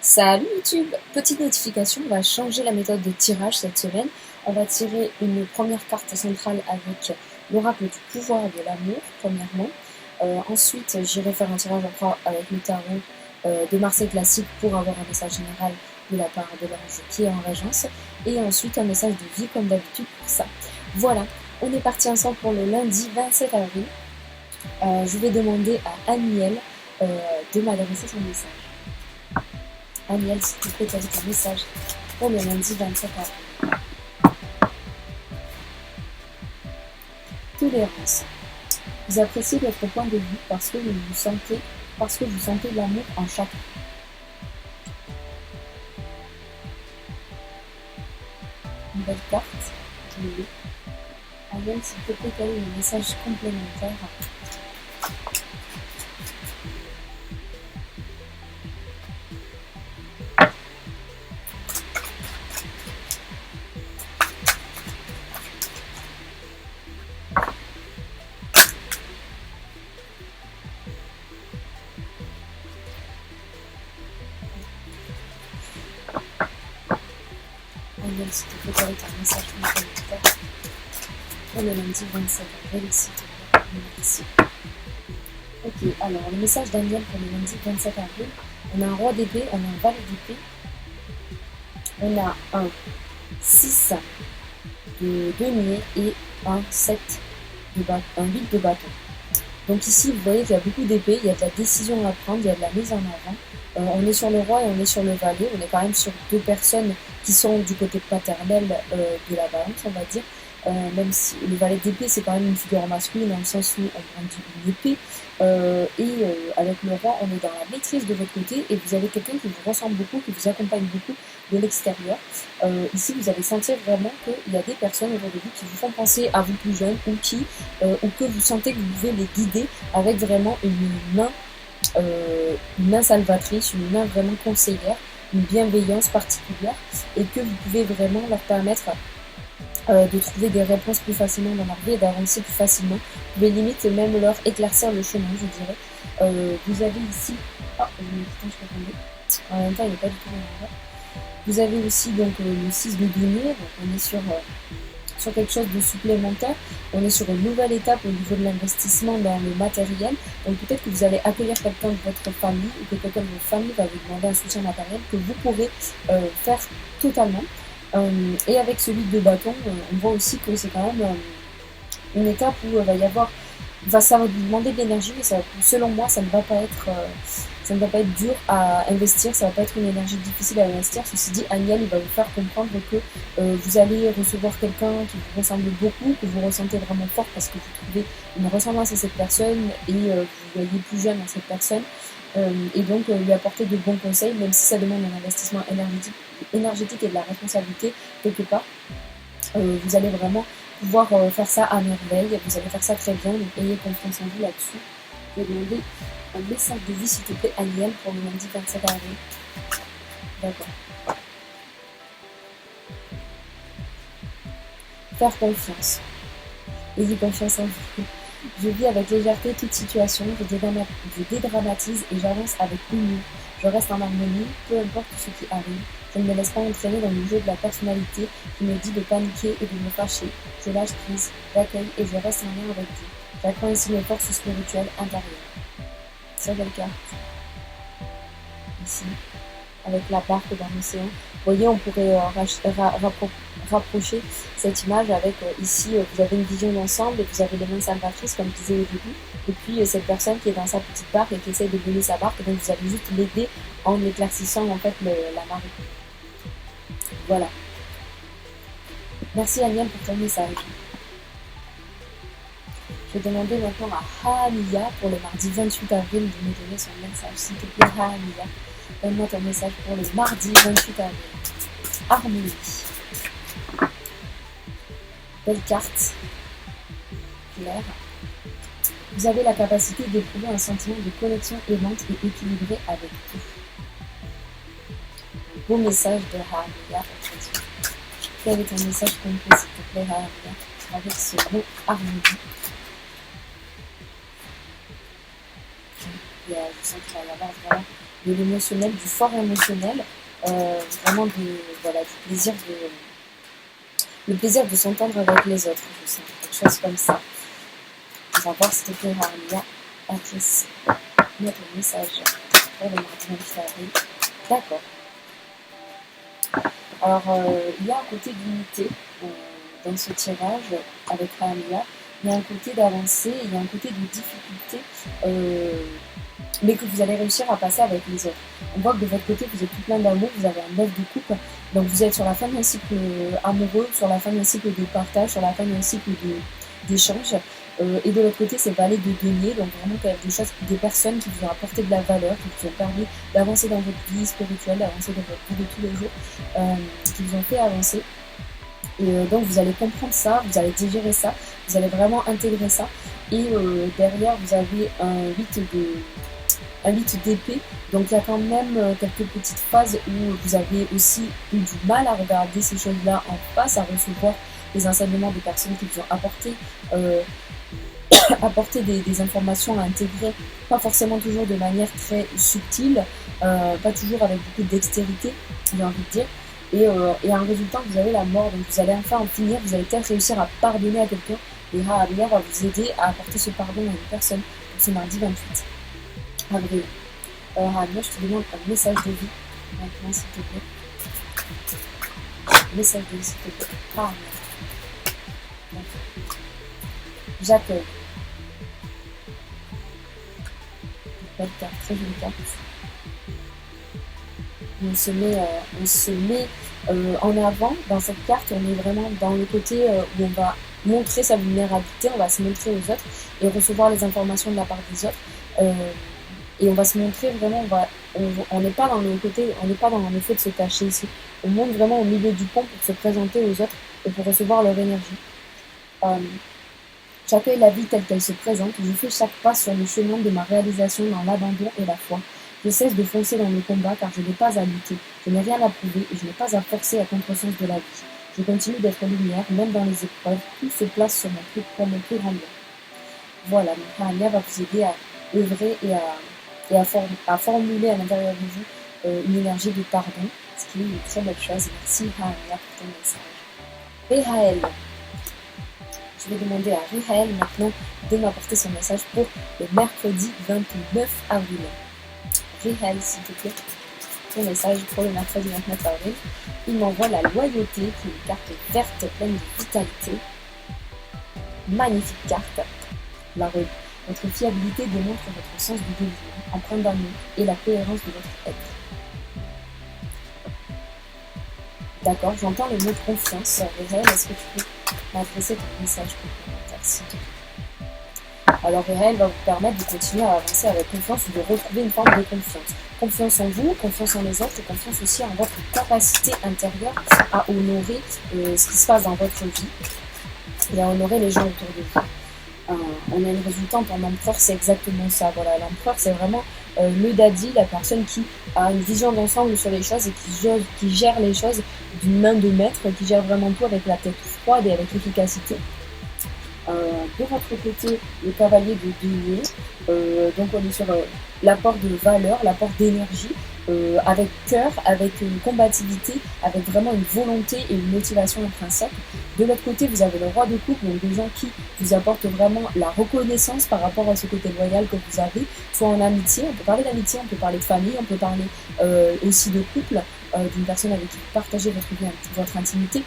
Salut YouTube! Petite notification, on va changer la méthode de tirage cette semaine. On va tirer une première carte centrale avec l'oracle du pouvoir de l'amour, premièrement. Ensuite, j'irai faire un tirage en croix avec le tarot de Marseille classique pour avoir un message général de la part de l'ange qui est en régence. Et ensuite, un message de vie comme d'habitude pour ça. Voilà, on est parti ensemble pour le lundi 27 avril. Je vais demander à Aniel de m'adresser son message. Aniel, s'il te plaît, avec un message pour le lundi 27 avril. Tolérance. Vous appréciez votre point de vue parce que vous sentez l'amour en chacun. Nouvelle carte. Aniel, s'il te plaît, quel est le message complémentaire? Aniel, s'il te plaît, avec un message complémentaire pour le lundi 27 avril, s'il te plaît. Merci. Ok, alors le message d'Aniel pour le lundi 27 avril, on a un roi d'épée, on a un valet d'épée, on a un 6 de denier et un 7 de bâton, un 8 de bâton. Donc ici, vous voyez qu'il y a beaucoup d'épées, il y a de la décision à prendre, il y a de la mise en avant. On est sur le roi et on est sur le valet. On est quand même sur deux personnes qui sont du côté paternel de la balance, on va dire. Même si le valet d'épée, c'est quand même une figure masculine dans le sens où on brandit une épée. Avec le roi, on est dans la maîtrise de votre côté et vous avez quelqu'un qui vous ressemble beaucoup, qui vous accompagne beaucoup de l'extérieur. Ici, vous allez sentir vraiment qu'il y a des personnes autour de vous qui vous font penser à vous plus jeunes ou que vous sentez que vous pouvez les guider avec vraiment une main salvatrice, une main vraiment conseillère, une bienveillance particulière et que vous pouvez vraiment leur permettre de trouver des réponses plus facilement dans leur vie et d'avancer plus facilement. Vous pouvez limite même leur éclaircir le chemin, je dirais. Vous avez ici... Ah, en même temps, il n'est pas du tout en envers. Vous avez aussi donc le 6 de denier, donc on est sur quelque chose de supplémentaire. On est sur une nouvelle étape au niveau de l'investissement dans le matériel. Donc peut-être que vous allez accueillir quelqu'un de votre famille ou que quelqu'un de votre famille va vous demander un soutien matériel que vous pourrez faire totalement. Et avec celui de bâton, on voit aussi que c'est quand même une étape où va y avoir, ça va vous demander de l'énergie, mais selon moi, ça ne va pas être dur à investir, ça ne va pas être une énergie difficile à investir. Ceci dit, Aniel, il va vous faire comprendre que vous allez recevoir quelqu'un qui vous ressemble beaucoup, que vous ressentez vraiment fort parce que vous trouvez une ressemblance à cette personne et vous voyez plus jeune dans cette personne. Et donc lui apporter de bons conseils, même si ça demande un investissement énergétique et de la responsabilité quelque part. Vous allez vraiment pouvoir faire ça à merveille, vous allez faire ça très bien, donc ayez confiance en vous là-dessus. Je vais demander un message de vie, s'il te plaît, Aniel, pour le lundi 27 avril. D'accord. Faire confiance. Ayez confiance en vous. Je vis avec légèreté toute situation, je dédramatise et j'avance avec humour. Je reste en harmonie, peu importe ce qui arrive. Je ne me laisse pas entraîner dans le jeu de la personnalité qui me dit de paniquer et de me fâcher. Je lâche prise, j'accueille et je reste en lien avec Dieu. J'accrois ainsi mes forces spirituelles intérieures. Très belle carte. Ici, avec la barque dans l'océan. Vous voyez, on pourrait rapprocher cette image avec ici, vous avez une vision d'ensemble et vous avez les mains salvatrices, comme je disais au début. Et puis cette personne qui est dans sa petite barque et qui essaie de mener sa barque, donc vous allez juste l'aider en éclaircissant en fait la marée. Voilà. Merci Aniel pour ton message. Je vais demander maintenant à Haania pour le mardi 28 avril de me donner son message. S'il te plaît, Haania, donne-moi ton message pour le mardi 28 avril. Harmonie. Belle carte. Claire. Vous avez la capacité d'éprouver un sentiment de connexion aimante et équilibrée avec tout. Un beau message de Haania. Quel est ton message complet, s'il te plaît, Haania, avec ce mot harmonie? Je sens qu'il va y avoir vraiment de l'émotionnel, du fort émotionnel, vraiment voilà, le plaisir de s'entendre avec les autres, je sens quelque chose comme ça. On va voir s'il te plaît, Rahamia, adresse notre message pour le mardi 28 avril. D'accord. Alors, il y a un côté d'unité dans ce tirage avec Rahamia. Il y a un côté d'avancée, il y a un côté de difficulté, mais que vous allez réussir à passer avec les autres. On voit que de votre côté, vous êtes tout plein d'amour, vous avez un 9 de coupe, donc vous êtes sur la fin d'un cycle amoureux, sur la fin d'un cycle de partage, sur la fin d'un cycle d'échange. Et de l'autre côté, c'est valet de denier, donc vraiment des personnes qui vous ont apporté de la valeur, qui vous ont permis d'avancer dans votre vie spirituelle, d'avancer dans votre vie de tous les jours, qui vous ont fait avancer. Et donc vous allez comprendre ça, vous allez digérer ça, vous allez vraiment intégrer ça. Et derrière, vous avez un 8 d'épée. Donc il y a quand même quelques petites phases où vous avez aussi eu du mal à regarder ces choses-là en face, à recevoir les enseignements des personnes qui vous ont apporter des informations à intégrer, pas forcément toujours de manière très subtile, pas toujours avec beaucoup de dextérité, j'ai envie de dire. Et en résultat, vous avez la mort, donc vous allez enfin en finir, vous allez peut-être réussir à pardonner à quelqu'un, et Rahamia va vous aider à apporter ce pardon à une personne. Donc c'est mardi 28 avril. Rahamia, je te demande un message de vie, maintenant s'il te plaît. Message de vie, s'il te plaît. Rahamia. J'accueille. Belle carte, très jolie carte. On se met en avant dans cette carte, on est vraiment dans le côté où on va montrer sa vulnérabilité, on va se montrer aux autres et recevoir les informations de la part des autres. Et on va se montrer vraiment, on n'est pas dans le côté, on n'est pas dans le fait de se cacher ici. On monte vraiment au milieu du pont pour se présenter aux autres et pour recevoir leur énergie. J'accueille la vie telle qu'elle se présente, je fais chaque pas sur le chemin de ma réalisation dans l'abandon et la foi. Je cesse de foncer dans le combat car je n'ai pas à lutter, je n'ai rien à prouver et je n'ai pas à forcer à contresens de la vie. Je continue d'être lumière, même dans les épreuves, tout se place sur pour mon plus grand bien. Voilà, donc Rahamia va vous aider à œuvrer et à formuler à l'intérieur de vous une énergie de pardon, ce qui est une très belle chose. Merci Rahamia pour ton message. Rehaël. Je vais demander à Rehaël maintenant de m'apporter son message pour le mercredi 29 avril. Rehaël, s'il te plaît, ton message pour le mercredi 29 avril. Il m'envoie la loyauté, qui est une carte verte pleine de vitalité. Magnifique carte. La reine. Votre fiabilité démontre votre sens du dévouement, empreinte d'amour et la cohérence de votre être. D'accord, j'entends le mot confiance. Rehaël, est-ce que tu peux m'adresser ton message complémentaire, s'il te plaît? Alors Rehaël va vous permettre de continuer à avancer avec confiance ou de retrouver une forme de confiance. Confiance en vous, confiance en les autres et confiance aussi en votre capacité intérieure à honorer ce qui se passe dans votre vie et à honorer les gens autour de vous. On a une résultante en empereur, c'est exactement ça. Voilà, l'empereur, c'est vraiment le daddy, la personne qui a une vision d'ensemble sur les choses et qui gère les choses d'une main de maître, qui gère vraiment tout avec la tête froide et avec efficacité. De votre côté, le cavalier de denier, donc on est sur l'apport de valeur, l'apport d'énergie, avec cœur, avec une combativité, avec vraiment une volonté et une motivation intrinsèque. De l'autre côté, vous avez le roi de coupe, donc des gens qui vous apportent vraiment la reconnaissance par rapport à ce côté loyal que vous avez, soit en amitié, on peut parler d'amitié, on peut parler de famille, on peut parler aussi de couple, d'une personne avec qui vous partagez votre intimité.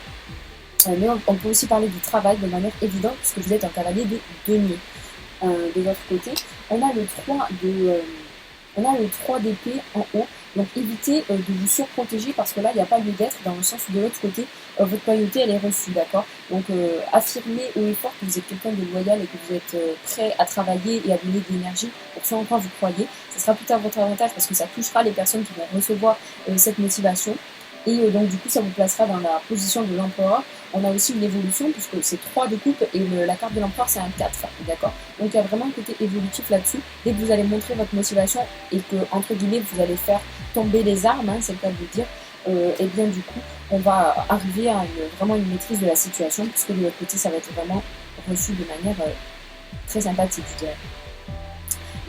Mais on peut aussi parler du travail de manière évidente puisque vous êtes un cavalier de denier. De votre côté, on a le 3 d'épée en haut, donc évitez de vous surprotéger parce que là il n'y a pas lieu d'être, dans le sens où de l'autre côté votre loyauté elle est reçue, d'accord. Donc affirmez haut et fort que vous êtes quelqu'un de loyal et que vous êtes prêt à travailler et à donner de l'énergie pour ce en quoi vous croyez. Ce sera tout à votre avantage parce que ça touchera les personnes qui vont recevoir cette motivation. Et donc du coup ça vous placera dans la position de l'empereur. On a aussi une évolution puisque c'est 3 de coupe et la carte de l'empereur c'est un 4, d'accord. Donc il y a vraiment un côté évolutif là-dessus. Dès que vous allez montrer votre motivation et que entre guillemets vous allez faire tomber les armes, c'est le cas de le dire, et bien du coup on va arriver à vraiment une maîtrise de la situation puisque de l'autre côté ça va être vraiment reçu de manière très sympathique, je dirais.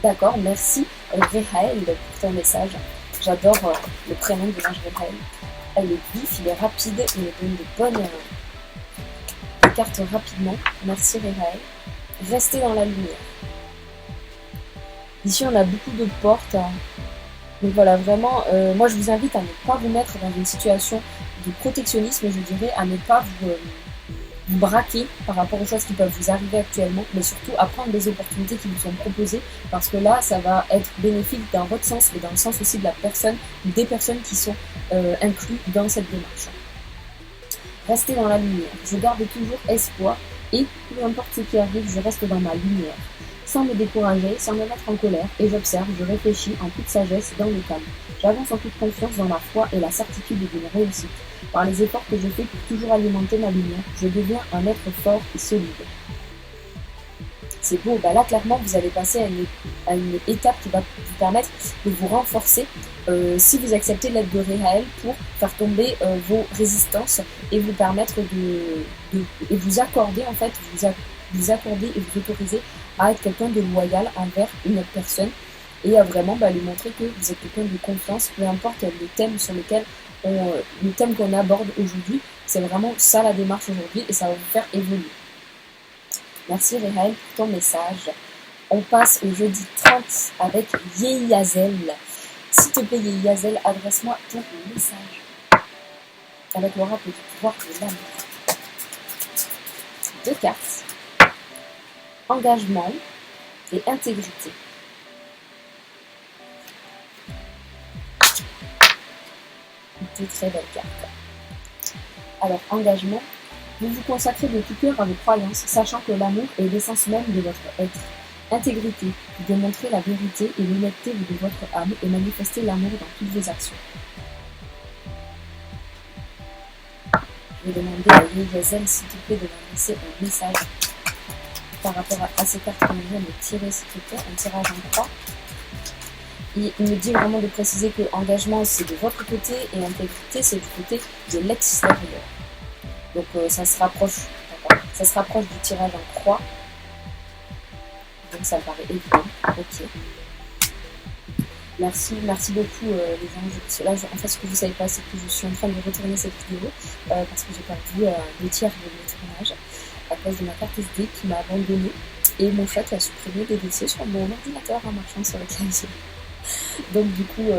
D'accord, merci Rehaël pour ton message. J'adore le prénom de l'ange Réhaël. Elle est vif, il est rapide, il me donne de bonnes cartes rapidement. Merci Réhaël. Restez dans la lumière. Ici, on a beaucoup de portes. Donc voilà, vraiment, moi je vous invite à ne pas vous mettre dans une situation de protectionnisme, je dirais, à ne pas vous braquer par rapport aux choses qui peuvent vous arriver actuellement, mais surtout à prendre les opportunités qui vous sont proposées, parce que là, ça va être bénéfique dans votre sens, mais dans le sens aussi de la personne ou des personnes qui sont inclus dans cette démarche. Restez dans la lumière. Je garde toujours espoir et peu importe ce qui arrive, je reste dans ma lumière. Sans me décourager, sans me mettre en colère, et j'observe, je réfléchis en toute sagesse dans le calme. J'avance en toute confiance dans la foi et la certitude d'une réussite. Par les efforts que je fais pour toujours alimenter ma lumière, je deviens un être fort et solide. C'est beau, là clairement vous allez passer à une étape qui va vous permettre de vous renforcer si vous acceptez l'aide de Réhaël pour faire tomber vos résistances et vous permettre et vous accorder en fait, vous accorder et vous autoriser à être quelqu'un de loyal envers une autre personne et à vraiment lui montrer que vous êtes quelqu'un de confiance, peu importe le thème sur lequel le thème qu'on aborde aujourd'hui, c'est vraiment ça la démarche aujourd'hui et ça va vous faire évoluer. Merci Réhaël pour ton message. On passe au jeudi 30 avec Yehiazel. S'il te plaît Yehiazel, adresse-moi ton message. Avec l'oracle du pouvoir de l'amour. 2 cartes. Engagement et intégrité. Deux très belles cartes. Alors, engagement, vous vous consacrez de tout cœur à vos croyances, sachant que l'amour est l'essence même de votre être. Intégrité, vous démontrez la vérité et l'honnêteté de votre âme et manifestez l'amour dans toutes vos actions. Je vais demander à Yehiazel, s'il te plaît, de me laisser un message par rapport à ces cartes qu'on vient de tirer, s'il te plaît, un tirage en croix. Et il me dit vraiment de préciser que engagement c'est de votre côté et intégrité c'est du côté de l'extérieur. Donc ça se rapproche du tirage en croix. Donc ça me paraît évident. Ok. Merci beaucoup les anges. Parce que là, en fait, ce que vous savez pas, c'est que je suis en train de retourner cette vidéo parce que j'ai perdu le tiers de mon tournage à cause de ma carte SD qui m'a abandonnée et mon chat qui a supprimé des dossiers sur mon ordinateur en marchant sur le clavier. Donc du coup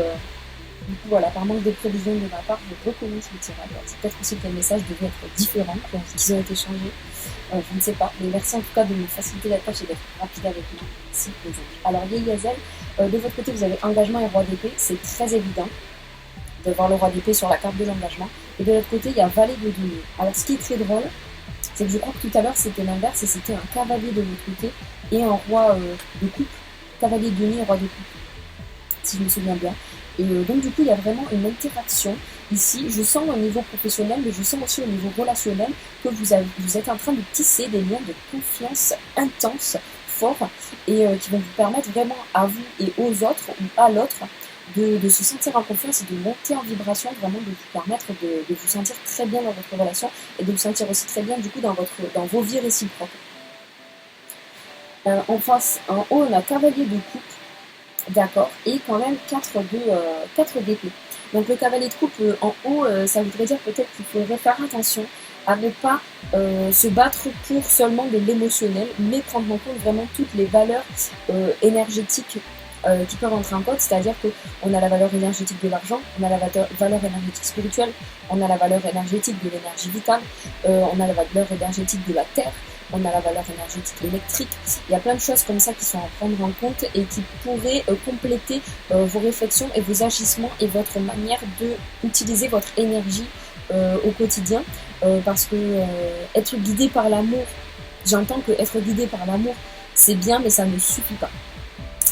voilà, par manque de prévision de ma part, je recommence le tirage. C'est peut-être aussi que les messages devaient être différents, qu'ils ont été changés. Je ne sais pas, mais merci en tout cas de me faciliter la tâche et d'être rapide avec moi. Merci les anges. Alors Yehiazel, de votre côté vous avez engagement et roi d'épée, c'est très évident de voir le roi d'épée sur la carte de l'engagement. Et de l'autre côté il y a valet de denier. Alors ce qui est très drôle, c'est que je crois que tout à l'heure c'était l'inverse et c'était un cavalier de l'autre côté et un roi de coupe. Cavalier de denier et roi de coupe, si je me souviens bien. Et donc du coup il y a vraiment une interaction ici, je sens au niveau professionnel mais je sens aussi au niveau relationnel que vous êtes en train de tisser des liens de confiance intenses, forts et qui vont vous permettre vraiment à vous et aux autres ou à l'autre de se sentir en confiance et de monter en vibration, vraiment de vous permettre de vous sentir très bien dans votre relation et de vous sentir aussi très bien du coup dans vos vies réciproques. En face, en haut on a cavalier de coupe. D'accord, et quand même 4 d'épée. Donc le cavalier de coupe en haut, ça voudrait dire peut-être qu'il faudrait faire attention à ne pas se battre pour seulement de l'émotionnel, mais prendre en compte vraiment toutes les valeurs énergétiques qui peuvent entrer en compte, c'est-à-dire qu'on a la valeur énergétique de l'argent, on a la valeur énergétique spirituelle, on a la valeur énergétique de l'énergie vitale, on a la valeur énergétique de la terre, on a la valeur énergétique électrique. Il y a plein de choses comme ça qui sont à prendre en compte et qui pourraient compléter vos réflexions et vos agissements et votre manière d'utiliser votre énergie au quotidien. Parce que être guidé par l'amour, j'entends que être guidé par l'amour, c'est bien, mais ça ne suffit pas.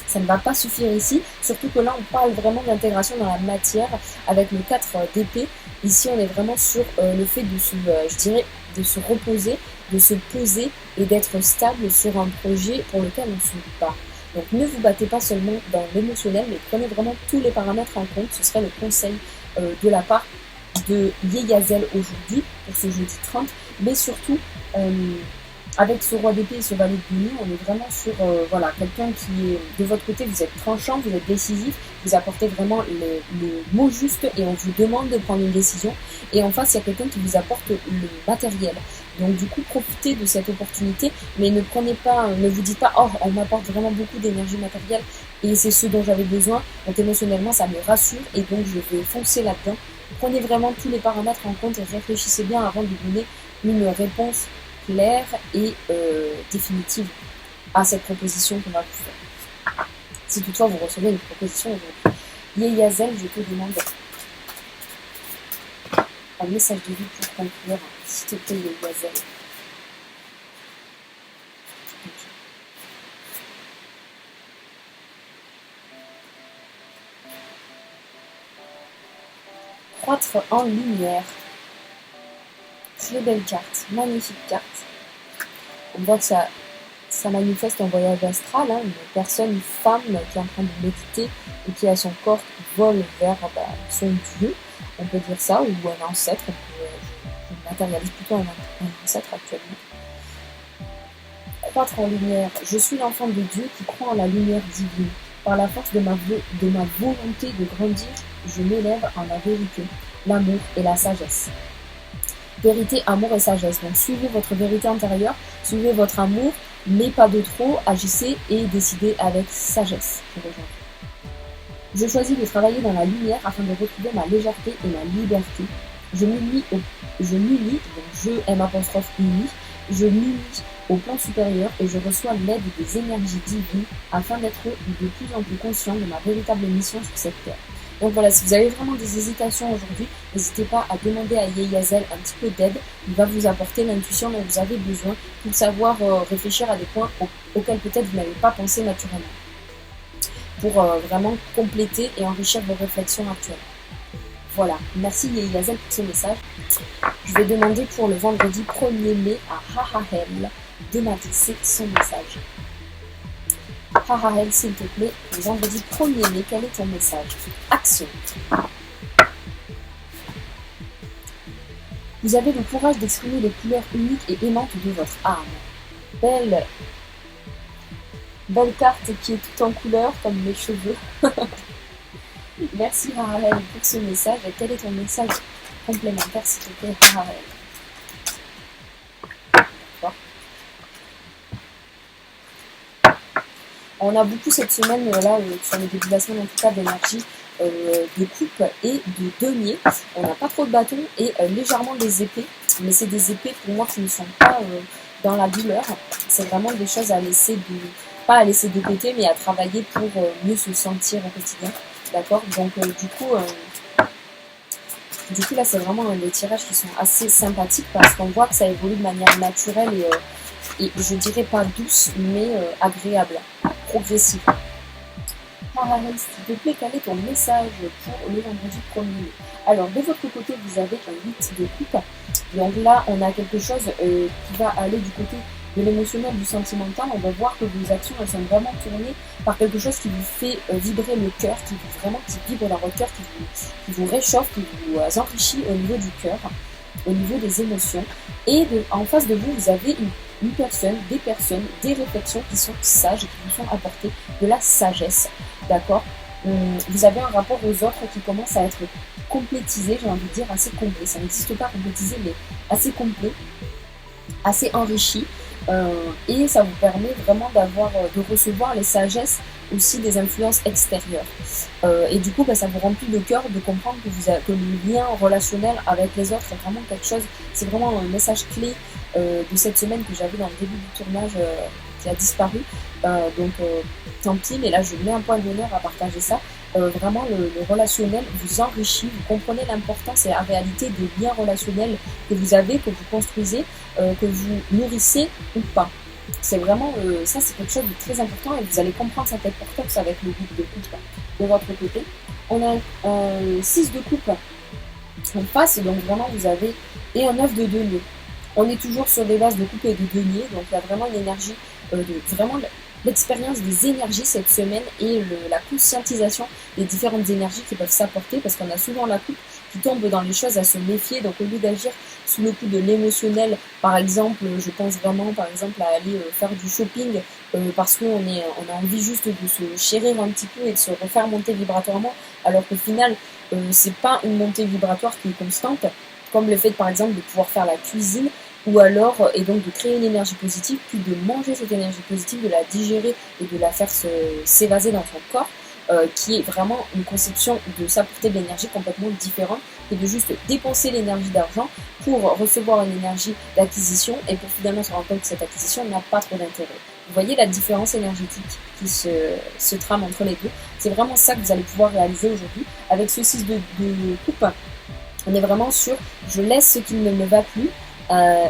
Ça ne va pas suffire ici, surtout que là on parle vraiment d'intégration dans la matière avec le 4 d'épée. Ici on est vraiment sur le fait de se reposer, de se poser et d'être stable sur un projet pour lequel on se bat. Donc ne vous battez pas seulement dans l'émotionnel, mais prenez vraiment tous les paramètres en compte. Ce serait le conseil de la part de Yehiazel aujourd'hui pour ce jeudi 30, mais surtout Avec ce roi d'épée et ce valet de denier, on est vraiment sur voilà, quelqu'un qui est de votre côté, vous êtes tranchant, vous êtes décisif, vous apportez vraiment les mots justes et on vous demande de prendre une décision. Et en face, il y a quelqu'un qui vous apporte le matériel. Donc du coup, profitez de cette opportunité, mais ne prenez pas, ne vous dites pas, oh, on m'apporte vraiment beaucoup d'énergie matérielle et c'est ce dont j'avais besoin. Donc émotionnellement, ça me rassure et donc je vais foncer là-dedans. Prenez vraiment tous les paramètres en compte et réfléchissez bien avant de donner une réponse claire et définitive à cette proposition qu'on va vous faire. Si toutefois vous recevez une proposition aujourd'hui. Yeyazel, je te demande un message de vie pour conclure, s'il te plaît, Yeyazel. Croître en lumière. Très belle carte, magnifique carte. On voit que ça manifeste un voyage astral, hein, une personne, une femme qui est en train de méditer et qui a son corps qui vole vers son dieu, on peut dire ça, ou un ancêtre, je matérialise plutôt un ancêtre actuellement. Croître en lumière, je suis l'enfant de Dieu qui croit en la lumière divine. Par la force de ma volonté de grandir, je m'élève en la vérité, l'amour et la sagesse. Vérité, amour et sagesse. Donc suivez votre vérité intérieure, suivez votre amour, mais pas de trop, agissez et décidez avec sagesse pour aujourd'hui. Je choisis de travailler dans la lumière afin de retrouver ma légèreté et ma liberté. Je m'unis, donc je m'unis au plan supérieur et je reçois l'aide des énergies divines afin d'être de plus en plus conscient de ma véritable mission sur cette terre. Donc voilà, si vous avez vraiment des hésitations aujourd'hui, n'hésitez pas à demander à Yeyazel un petit peu d'aide. Il va vous apporter l'intuition dont vous avez besoin pour savoir réfléchir à des points auxquels peut-être vous n'avez pas pensé naturellement. Pour vraiment compléter et enrichir vos réflexions actuelles. Voilà, merci Yeyazel pour ce message. Je vais demander pour le vendredi 1er mai à Hahahel de m'adresser son message. Hahahel, s'il te plaît, le vendredi 1er mai, quel est ton message? Action. Vous avez le courage d'exprimer les couleurs uniques et aimantes de votre âme. Belle carte qui est toute en couleur, comme mes cheveux. Merci Hahahel pour ce message. Et quel est ton message complémentaire, s'il te plaît, Hahahel? On a beaucoup cette semaine là sur les débuts de la semaine en tout cas d'énergie de coupe et de denier. On n'a pas trop de bâtons et légèrement des épées, mais c'est des épées pour moi qui ne sont pas dans la douleur. C'est vraiment des choses à laisser pas à laisser de côté, mais à travailler pour mieux se sentir au quotidien. D'accord? Donc du coup là c'est vraiment des tirages qui sont assez sympathiques parce qu'on voit que ça évolue de manière naturelle et je dirais pas douce mais agréable, progressive. Hahahel, s'il te plaît, quel est ton message pour le vendredi 1er mai? Alors de votre côté vous avez un 8 de coupe, donc là on a quelque chose qui va aller du côté de l'émotionnel, du sentimental. On va voir que vos actions elles sont vraiment tournées par quelque chose qui vous fait vibrer le cœur, qui vibre dans votre cœur, qui vous réchauffe, qui vous enrichit au niveau du cœur, au niveau des émotions. Et en face de vous, vous avez une personne, des réflexions qui sont sages et qui vous sont apportées de la sagesse. D'accord? Vous avez un rapport aux autres qui commence à être complétisé, j'ai envie de dire assez complet. Ça n'existe pas complétisé, mais assez complet, assez enrichi. Et ça vous permet vraiment de recevoir les sagesses aussi des influences extérieures. Et du coup, ça vous remplit le cœur de comprendre que le lien relationnel avec les autres est vraiment quelque chose, c'est vraiment un message clé de cette semaine que j'avais dans le début du tournage qui a disparu. Donc tant pis, mais là je mets un point d'honneur à partager ça. Vraiment le relationnel vous enrichit, vous comprenez l'importance et la réalité des liens relationnels que vous avez, que vous construisez, que vous nourrissez ou pas. C'est vraiment, ça c'est quelque chose de très important et vous allez comprendre cette importance avec le 8 de coupe de votre côté. On a un 6 de coupe en face, donc vraiment vous avez, et un 9 de denier. On est toujours sur des bases de coupe et de denier, donc il y a vraiment une énergie vraiment l'expérience des énergies cette semaine et la conscientisation des différentes énergies qui peuvent s'apporter, parce qu'on a souvent la coupe qui tombe dans les choses à se méfier. Donc au lieu d'agir sous le coup de l'émotionnel, par exemple, je pense vraiment par exemple à aller faire du shopping parce qu'on on a envie juste de se chérir un petit peu et de se refaire monter vibratoirement, alors qu'au final c'est pas une montée vibratoire qui est constante, comme le fait par exemple de pouvoir faire la cuisine, ou alors, et donc de créer une énergie positive, puis de manger cette énergie positive, de la digérer et de la faire s'évaser dans ton corps, qui est vraiment une conception de s'apporter de l'énergie complètement différente que de juste dépenser l'énergie d'argent pour recevoir une énergie d'acquisition et pour finalement se rendre compte que cette acquisition n'a pas trop d'intérêt. Vous voyez la différence énergétique qui se trame entre les deux. C'est vraiment ça que vous allez pouvoir réaliser aujourd'hui. Avec ce 6 de coupe, on est vraiment sur je laisse ce qui ne me va plus.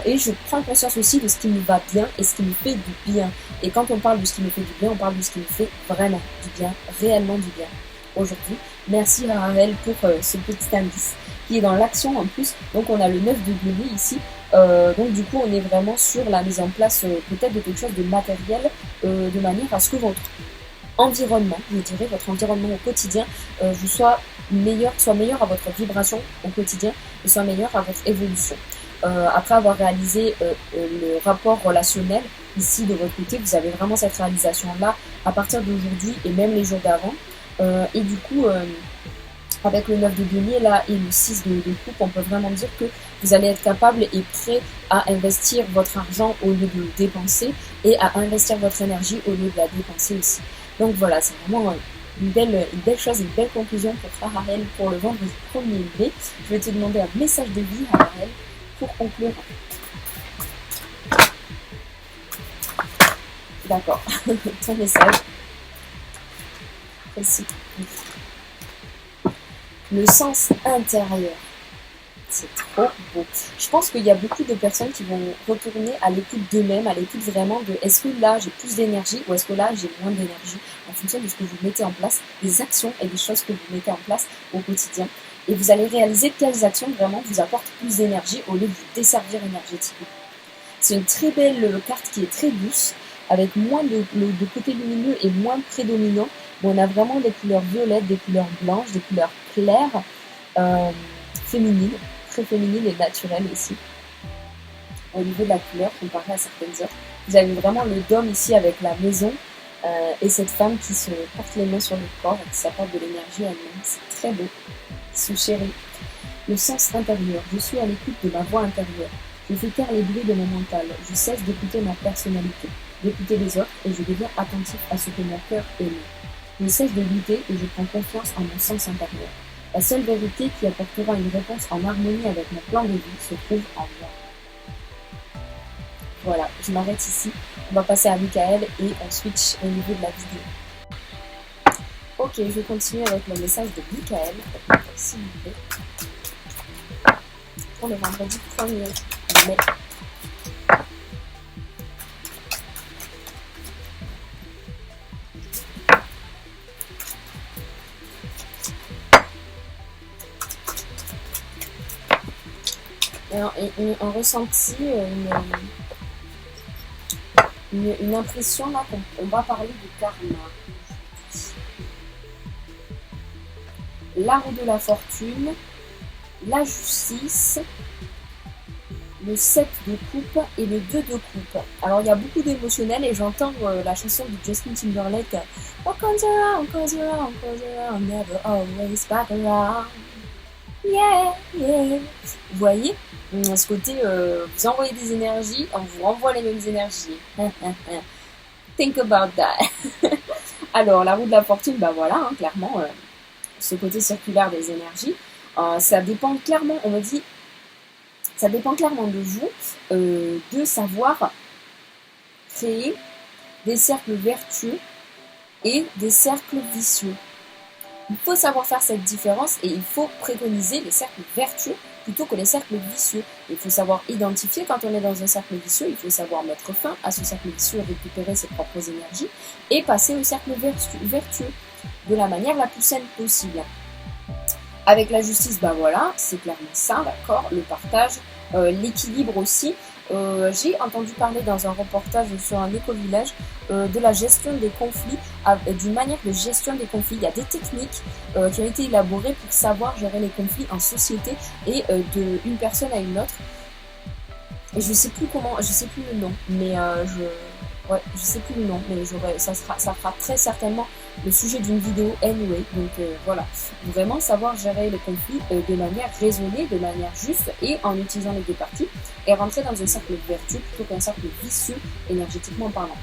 Et je prends conscience aussi de ce qui me va bien et ce qui me fait du bien. Et quand on parle de ce qui me fait du bien, on parle de ce qui me fait vraiment du bien, réellement du bien aujourd'hui. Merci à Raël pour ce petit indice qui est dans l'action en plus. Donc on a le 9 de denier ici. Donc du coup on est vraiment sur la mise en place peut-être de quelque chose de matériel de manière à ce que votre environnement, je dirais, votre environnement au quotidien soit meilleur à votre vibration au quotidien et soit meilleur à votre évolution. Après avoir réalisé le rapport relationnel, ici de votre côté, vous avez vraiment cette réalisation-là à partir d'aujourd'hui et même les jours d'avant. Et du coup, avec le 9 de denier là et le 6 de coupe, on peut vraiment dire que vous allez être capable et prêt à investir votre argent au lieu de le dépenser et à investir votre énergie au lieu de la dépenser aussi. Donc voilà, c'est vraiment une belle chose, une belle conclusion pour Harel pour le vendredi 1er mai. Je vais te demander un message de vie, Harel, pour conclure. D'accord, ton message. Ici. Le sens intérieur. C'est trop beau. Je pense qu'il y a beaucoup de personnes qui vont retourner à l'écoute d'eux-mêmes, à l'écoute vraiment de est-ce que là j'ai plus d'énergie ou est-ce que là j'ai moins d'énergie en fonction de ce que vous mettez en place, des actions et des choses que vous mettez en place au quotidien. Et vous allez réaliser quelles actions vraiment vous apportent plus d'énergie au lieu de vous desservir énergétiquement. C'est une très belle carte qui est très douce, avec moins de côté lumineux et moins prédominant. Bon, on a vraiment des couleurs violettes, des couleurs blanches, des couleurs claires, féminines, très féminines et naturelles ici. Au niveau de la couleur, comparé à certaines autres, vous avez vraiment le dôme ici avec la maison et cette femme qui se porte les mains sur le corps et qui s'apporte de l'énergie à elle-même. C'est très beau. Sous chéri. Le sens intérieur. Je suis à l'écoute de ma voix intérieure. Je fais taire les bruits de mon mental. Je cesse d'écouter ma personnalité, d'écouter les autres et je deviens attentif à ce que mon cœur aime. Je cesse de lutter et je prends confiance en mon sens intérieur. La seule vérité qui apportera une réponse en harmonie avec mon plan de vie se trouve en moi. Voilà, je m'arrête ici. On va passer à Michael et on switch au niveau de la vidéo. Ok, je vais continuer avec le message de Michael, s'il vous plaît, pour le vendredi 1er mai. Alors, un ressenti, une impression là qu'on va parler de karma. La roue de la fortune, la justice, le 7 de coupe et le 2 de coupe. Alors il y a beaucoup d'émotionnel et j'entends la chanson de Justin Timberlake What comes around, never always back around. Yeah, yeah. Vous voyez, ce côté, vous envoyez des énergies, on vous renvoie les mêmes énergies. Think about that. Alors, la roue de la fortune, bah voilà, hein, clairement, ce côté circulaire des énergies, ça dépend clairement, on me dit, ça dépend clairement de vous, de savoir créer des cercles vertueux et des cercles vicieux. Il faut savoir faire cette différence et il faut préconiser les cercles vertueux plutôt que les cercles vicieux. Il faut savoir identifier quand on est dans un cercle vicieux, il faut savoir mettre fin à ce cercle vicieux, récupérer ses propres énergies et passer au cercle vertueux de la manière la plus saine possible. Avec la justice, ben voilà, c'est clairement ça, d'accord, le partage, l'équilibre aussi. J'ai entendu parler dans un reportage sur un éco-village de la gestion des conflits, d'une manière de gestion des conflits. Il y a des techniques qui ont été élaborées pour savoir gérer les conflits en société et d'une personne à une autre. Et je sais plus le nom, mais je sais plus le nom, mais ça fera très certainement le sujet d'une vidéo anyway. Donc voilà, vraiment savoir gérer les conflits de manière raisonnée, de manière juste et en utilisant les deux parties et rentrer dans un cercle vertueux plutôt qu'un cercle vicieux énergétiquement parlant.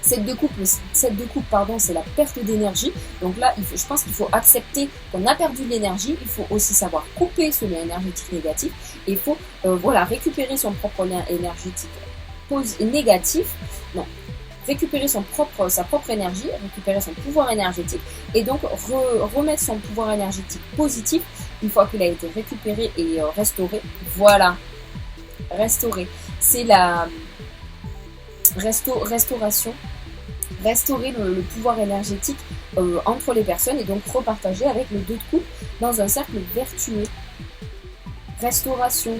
Cette deux coupes, c'est la perte d'énergie. Donc là, je pense qu'il faut accepter qu'on a perdu de l'énergie. Il faut aussi savoir couper ce lien énergétique négatif. Et il faut récupérer son propre lien énergétique négatif. Non, récupérer sa propre énergie, récupérer son pouvoir énergétique. Et donc remettre son pouvoir énergétique positif une fois qu'il a été récupéré et restauré. Voilà, restaurer. C'est la restauration. Restaurer le pouvoir énergétique entre les personnes et donc repartager avec les deux de couple dans un cercle vertueux. Restauration,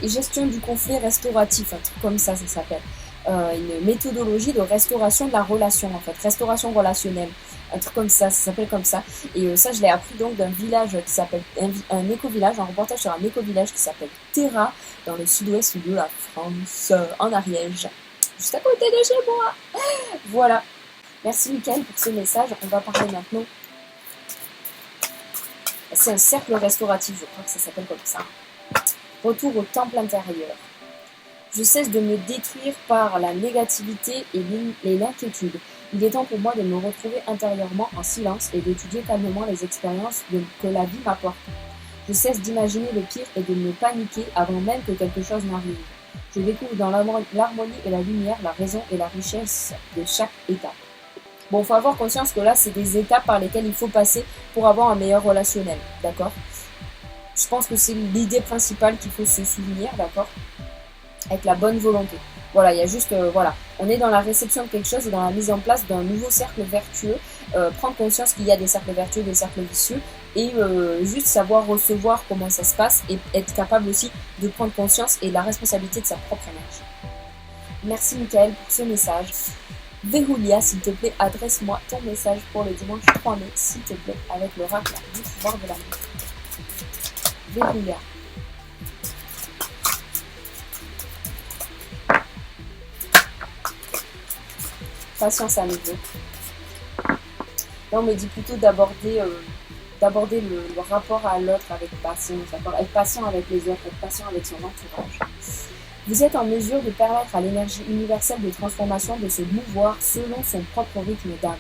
gestion du conflit restauratif, un truc comme ça s'appelle. Une méthodologie de restauration de la relation en fait, restauration relationnelle, un truc comme ça s'appelle comme ça. Et ça je l'ai appris donc d'un village qui s'appelle, un éco-village, un reportage sur un éco-village qui s'appelle Terra dans le sud-ouest de la France, en Ariège. Juste à côté de chez moi. Voilà. Merci Mickaël pour ce message. On va parler maintenant. C'est un cercle restauratif, je crois que ça s'appelle comme ça. Retour au temple intérieur. Je cesse de me détruire par la négativité et l'inquiétude. Il est temps pour moi de me retrouver intérieurement en silence et d'étudier calmement les expériences que la vie m'apporte. Je cesse d'imaginer le pire et de me paniquer avant même que quelque chose n'arrive. Je découvre dans l'harmonie et la lumière, la raison et la richesse de chaque étape. Bon, il faut avoir conscience que là, c'est des étapes par lesquelles il faut passer pour avoir un meilleur relationnel, d'accord ? Je pense que c'est l'idée principale qu'il faut se souvenir, d'accord ? Avec la bonne volonté. Voilà, il y a juste, on est dans la réception de quelque chose et dans la mise en place d'un nouveau cercle vertueux. Prendre conscience qu'il y a des cercles vertueux, des cercles vicieux et juste savoir recevoir comment ça se passe et être capable aussi de prendre conscience et la responsabilité de sa propre énergie. Merci Mickaël pour ce message. Véhoulia, s'il te plaît, adresse-moi ton message pour le dimanche 3 mai, s'il te plaît, avec l'oracle du pouvoir de l'amour. Véhoulia. Patience à nouveau. Là, on me dit plutôt d'aborder le rapport à l'autre avec patience, être patient avec les autres, être patient avec son entourage. Vous êtes en mesure de permettre à l'énergie universelle de transformation de se mouvoir selon son propre rythme d'amour.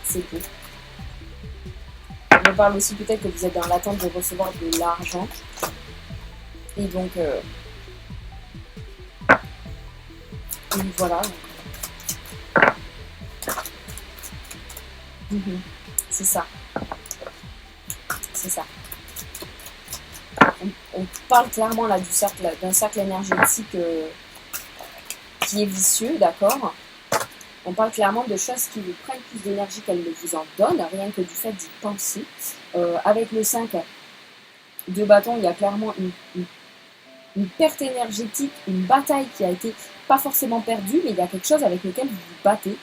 C'est beau. On me parle aussi peut-être que vous êtes dans l'attente de recevoir de l'argent. Et donc, voilà. C'est ça. C'est ça. On parle clairement là d'un cercle énergétique qui est vicieux, d'accord ? On parle clairement de choses qui vous prennent plus d'énergie qu'elles ne vous en donnent, rien que du fait d'y penser. Avec le 5 de bâton, il y a clairement une perte énergétique, une bataille qui a été pas forcément perdue, mais il y a quelque chose avec lequel vous vous battez,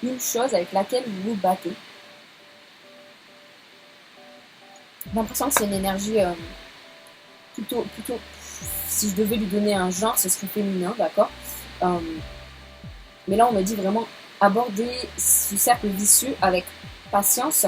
une chose avec laquelle vous vous battez. J'ai l'impression que c'est une énergie plutôt, si je devais lui donner un genre, ce serait féminin, d'accord ? Mais là, on me dit vraiment aborder ce cercle vicieux avec patience,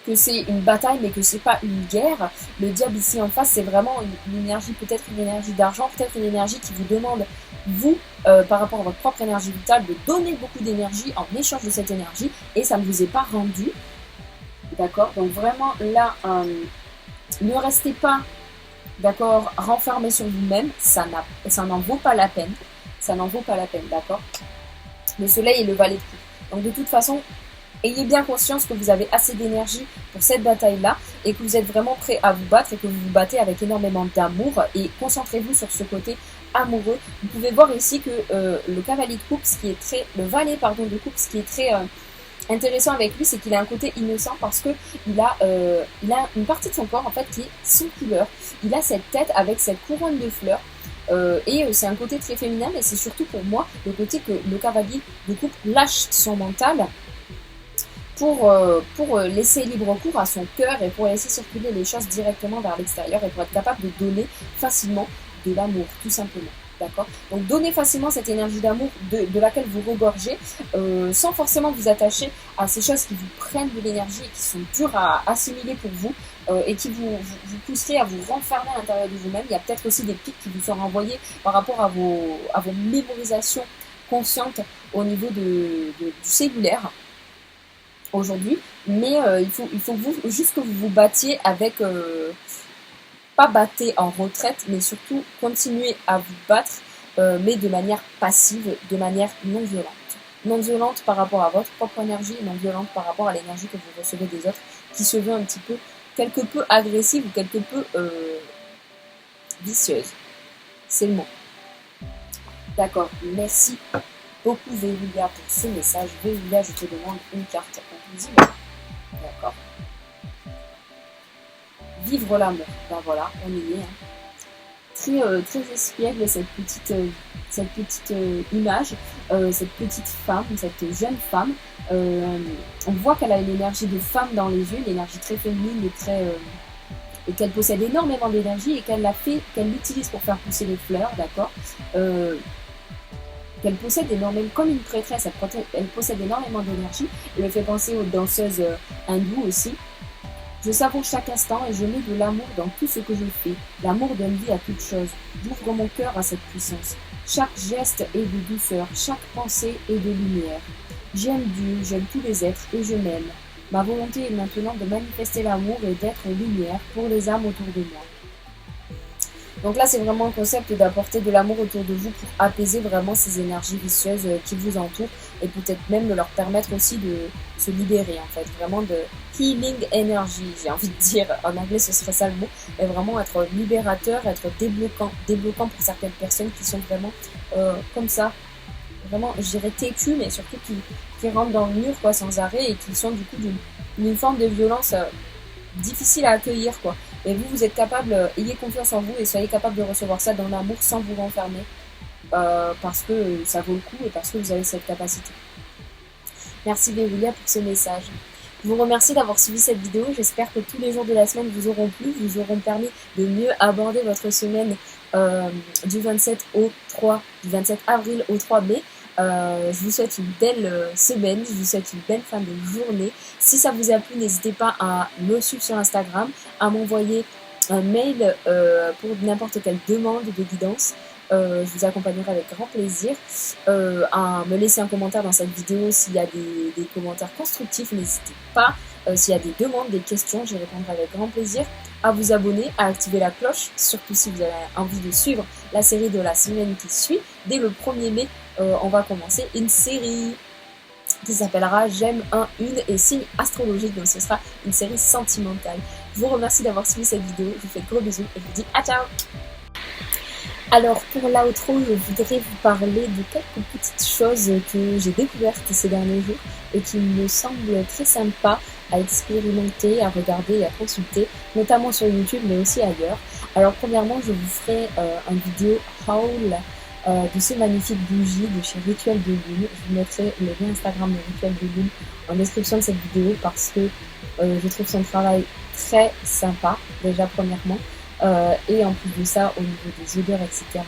que c'est une bataille, mais que c'est pas une guerre. Le diable ici en face, c'est vraiment une énergie, peut-être une énergie d'argent, peut-être une énergie qui vous demande, vous, par rapport à votre propre énergie vitale, de donner beaucoup d'énergie en échange de cette énergie, et ça ne vous est pas rendu. D'accord ? Donc vraiment, là, ne restez pas, d'accord, renfermé sur vous-même, ça n'en vaut pas la peine. Ça n'en vaut pas la peine, d'accord ? Le soleil est le valet de coupe. Donc de toute façon, ayez bien conscience que vous avez assez d'énergie pour cette bataille-là et que vous êtes vraiment prêt à vous battre et que vous vous battez avec énormément d'amour et concentrez-vous sur ce côté amoureux. Vous pouvez voir ici que le cavalier de coupe, le valet de coupe, ce qui est très intéressant avec lui, c'est qu'il a un côté innocent parce que il a une partie de son corps en fait qui est sans couleur. Il a cette tête avec cette couronne de fleurs. C'est un côté très féminin, mais c'est surtout pour moi le côté que le cavalier de coupe lâche son mental pour laisser libre cours à son cœur et pour laisser circuler les choses directement vers l'extérieur et pour être capable de donner facilement de l'amour, tout simplement. D'accord. Donc donnez facilement cette énergie d'amour de laquelle vous regorgez, sans forcément vous attacher à ces choses qui vous prennent de l'énergie et qui sont dures à assimiler pour vous, et qui vous pousseraient à vous renfermer à l'intérieur de vous-même. Il y a peut-être aussi des pics qui vous sont renvoyés par rapport à vos mémorisations conscientes au niveau du cellulaire aujourd'hui. Mais il faut juste que vous vous battiez avec... pas battez en retraite, mais surtout continuez à vous battre, mais de manière passive, de manière non violente. Non violente par rapport à votre propre énergie, non violente par rapport à l'énergie que vous recevez des autres, qui se veut un petit peu, quelque peu agressive ou quelque peu vicieuse. C'est le mot. D'accord, merci beaucoup Véulia pour ce message. Véulia, je te demande une carte. On te dit bon. D'accord. Vivre l'amour. Ben voilà, on y est. Hein. Très espiègle cette petite image, cette petite femme, cette jeune femme. On voit qu'elle a une énergie de femme dans les yeux, une énergie très féminine et qu'elle possède énormément d'énergie et qu'elle l'utilise pour faire pousser les fleurs, d'accord. Qu'elle possède énormément, comme une prêtresse, elle possède énormément d'énergie. Elle me fait penser aux danseuses hindoues aussi. Je savoure chaque instant et je mets de l'amour dans tout ce que je fais. L'amour donne vie à toute chose. J'ouvre mon cœur à cette puissance. Chaque geste est de douceur, chaque pensée est de lumière. J'aime Dieu, j'aime tous les êtres et je m'aime. Ma volonté est maintenant de manifester l'amour et d'être lumière pour les âmes autour de moi. Donc là, c'est vraiment le concept d'apporter de l'amour autour de vous pour apaiser vraiment ces énergies vicieuses qui vous entourent et peut-être même de leur permettre aussi de se libérer en fait, vraiment de healing energy, j'ai envie de dire, en anglais ce serait ça le mot, mais vraiment être libérateur, être débloquant pour certaines personnes qui sont vraiment comme ça, vraiment je dirais têtues, mais surtout qui rentrent dans le mur quoi sans arrêt et qui sont du coup d'une forme de violence difficile à accueillir quoi. Et vous êtes capable, ayez confiance en vous et soyez capable de recevoir ça dans l'amour sans vous renfermer, parce que ça vaut le coup et parce que vous avez cette capacité. Merci Véulia pour ce message. Je vous remercie d'avoir suivi cette vidéo. J'espère que tous les jours de la semaine vous auront plu, vous auront permis de mieux aborder votre semaine du 27 avril au 3 mai. Je vous souhaite une belle semaine, je vous souhaite une belle fin de journée. Si ça vous a plu, n'hésitez pas à me suivre sur Instagram, à m'envoyer un mail pour n'importe quelle demande de guidance. Je vous accompagnerai avec grand plaisir. À me laisser un commentaire dans cette vidéo s'il y a des commentaires constructifs, n'hésitez pas. S'il y a des demandes, des questions, j'y répondrai avec grand plaisir. À vous abonner, à activer la cloche, surtout si vous avez envie de suivre la série de la semaine qui suit. Dès le 1er mai, on va commencer une série qui s'appellera J'aime un, une et signe astrologique. Donc ce sera une série sentimentale. Je vous remercie d'avoir suivi cette vidéo. Je vous fais de gros bisous et je vous dis à ciao. Alors pour l'outro, je voudrais vous parler de quelques petites choses que j'ai découvertes ces derniers jours et qui me semblent très sympas à expérimenter, à regarder et à consulter, notamment sur YouTube mais aussi ailleurs. Alors premièrement, je vous ferai une vidéo haul de ces magnifiques bougies de chez Rituel de Lune. Je vous mettrai le lien Instagram de Rituel de Lune en description de cette vidéo parce que je trouve son travail très sympa, déjà premièrement. Et en plus de ça, au niveau des odeurs, etc.,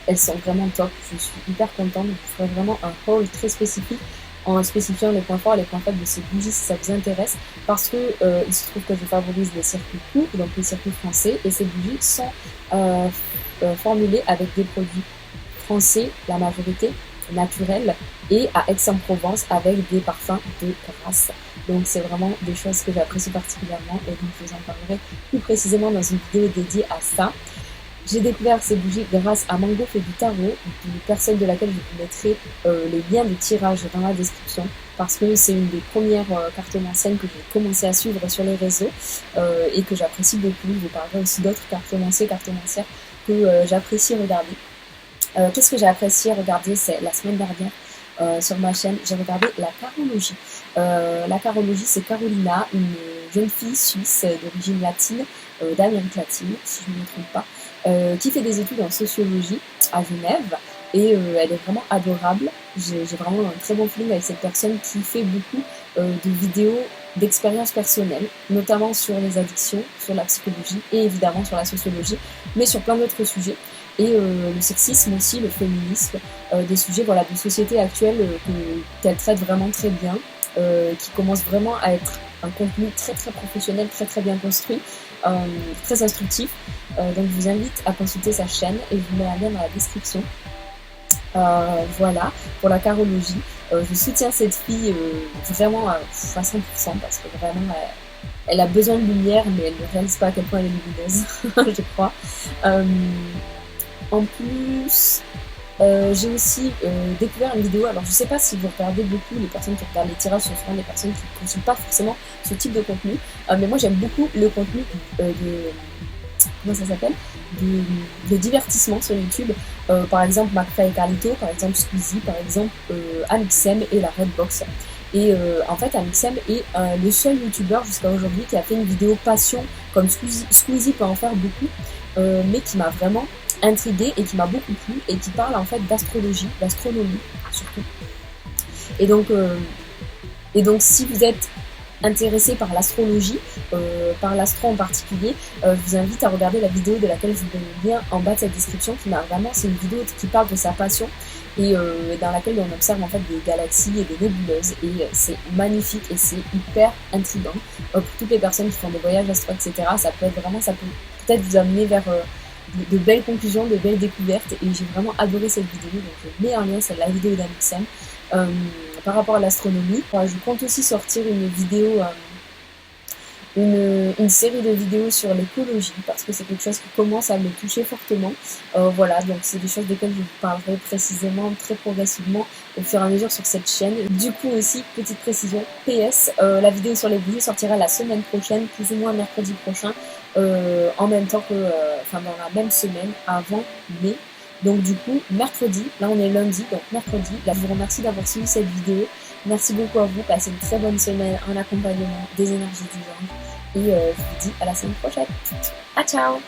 elles sont vraiment top. Je suis hyper contente. Je ferai vraiment un haul très spécifique en spécifiant les points forts et les points faibles de ces bougies si ça vous intéresse. Parce que il se trouve que je favorise les circuits courts, donc les circuits français, et ces bougies sont formulées avec des produits français, la majorité, naturels, et à Aix-en-Provence avec des parfums de Grasse. Donc c'est vraiment des choses que j'apprécie particulièrement et donc je vous en parlerai plus précisément dans une vidéo dédiée à ça. J'ai découvert ces bougies grâce à Mango fait du tarot, une personne de laquelle je vous mettrai les liens de tirage dans la description parce que c'est une des premières cartomanciennes que j'ai commencé à suivre sur les réseaux et que j'apprécie beaucoup. Je vous parlerai aussi d'autres cartomancières que j'apprécie regarder. Qu'est-ce que j'ai apprécié regarder, c'est la semaine dernière. sur ma chaîne, j'ai regardé la carologie. La carologie, c'est Carolina, une jeune fille suisse d'origine latine, d'Amérique latine, si je ne me trompe pas, qui fait des études en sociologie à Genève. Et elle est vraiment adorable. J'ai vraiment un très bon feeling avec cette personne qui fait beaucoup de vidéos d'expériences personnelles, notamment sur les addictions, sur la psychologie et évidemment sur la sociologie, mais sur plein d'autres sujets. Et le sexisme aussi, le féminisme, des sujets voilà, de société actuelle qu'elle traite vraiment très bien, qui commence vraiment à être un contenu très très professionnel, très très bien construit, très instructif. Donc je vous invite à consulter sa chaîne et je vous mets un lien dans la description. Voilà, pour la carologie, je soutiens cette fille vraiment à 100% parce que vraiment elle a besoin de lumière, mais elle ne réalise pas à quel point elle est lumineuse, je crois. En plus, j'ai aussi découvert une vidéo, alors je sais pas si vous regardez beaucoup, les personnes qui regardent les tirages sont souvent des personnes qui ne consultent pas forcément ce type de contenu, mais moi j'aime beaucoup le contenu comment ça s'appelle, de divertissement sur YouTube, par exemple McFly et Carlito, par exemple Squeezie, par exemple Amixem et la Redbox. Et en fait Amixem est le seul youtubeur jusqu'à aujourd'hui qui a fait une vidéo passion comme Squeezie peut en faire beaucoup, mais qui m'a vraiment intriguée et qui m'a beaucoup plu et qui parle en fait d'astrologie, d'astronomie surtout. Et donc si vous êtes intéressé par l'astrologie, par l'astro en particulier, je vous invite à regarder la vidéo de laquelle je vous donne le lien en bas de cette description, qui m'a vraiment, c'est une vidéo qui parle de sa passion et dans laquelle on observe en fait des galaxies et des nébuleuses et c'est magnifique et c'est hyper intriguant. Pour toutes les personnes qui font des voyages astro, etc., ça peut peut-être vous amener vers de belles conclusions, de belles découvertes et j'ai vraiment adoré cette vidéo, donc je mets en lien c'est la vidéo d'Amixem. Par rapport à l'astronomie, je compte aussi sortir une vidéo, une série de vidéos sur l'écologie parce que c'est quelque chose qui commence à me toucher fortement. Voilà, donc c'est des choses desquelles je vous parlerai précisément, très progressivement au fur et à mesure sur cette chaîne. Du coup aussi, petite précision, PS, la vidéo sur les bougies sortira la semaine prochaine, plus ou moins mercredi prochain, en même temps que, dans la même semaine, avant mai. Donc du coup, mercredi, là on est lundi, donc mercredi, là je vous remercie d'avoir suivi cette vidéo. Merci beaucoup à vous, passez une très bonne semaine en accompagnement des énergies divines. Et je vous dis à la semaine prochaine. À ciao!